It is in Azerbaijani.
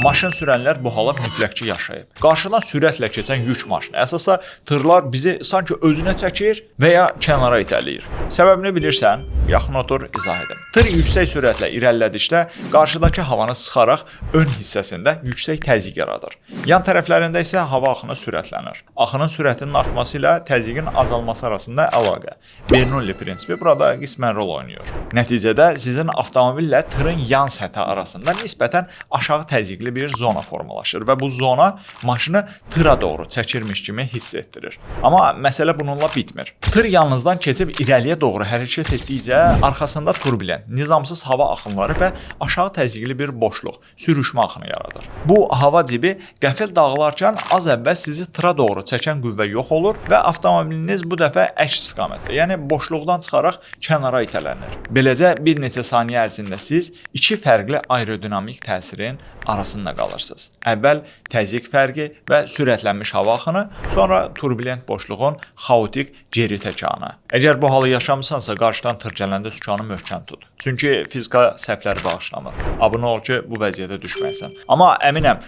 Maşın sürənlər bu hala mütləqçi yaşayıb. Qarşıdan sürətlə keçən yük maşını, əsasda tırlar bizi sanki özünə çəkir və ya kənara itələyir. Səbəbini bilirsən? Yaxın otur, izah edim. Tır yüksək sürətlə irəlilədikdə qarşıdakı havanı sıxaraq ön hissəsində yüksək təzyiq yaradır. Yan tərəflərində isə hava axını sürətlənir. Axının sürətinin artması ilə təzyiqin azalması arasında əlaqə. Bernoulli prinsipi burada qismən rol oynayır. Nəticədə sizin avtomobillə tırın yan səthi arasında nisbətən aşağı təzyiqli bir zona formalaşır və bu zona maşını tıra doğru çəkirmiş kimi hiss etdirir. Amma məsələ bununla bitmir. Tır yanınızdan keçib irəliyə doğru hərəkət etdikcə arxasında turbulent, nizamsız hava axınları və aşağı təzyiqli bir boşluq, sürüşmə axını yaradır. Bu hava cibi qəfil dağılarkən az əvvəl sizi tıra doğru çəkən qüvvə yox olur və avtomobiliniz bu dəfə əks istiqamətdə, yəni boşluqdan çıxaraq kənara itələnir. Beləcə bir neçə saniyə ərzində siz iki fərqli aerodinamik təsirin arasında qalırsınız. Əvvəl təzyiq fərqi və sürətlənmiş hava axını, sonra turbulent boşluğun xaotik geri təkanı. Əgər bu halı yaşamısansa, qarşıdan tır gələndə sükanı möhkəm tut. Çünki fizika səhvləri bağışlamır. Abunə ol ki, bu vəziyyətə düşməyəsən. Amma əminəm,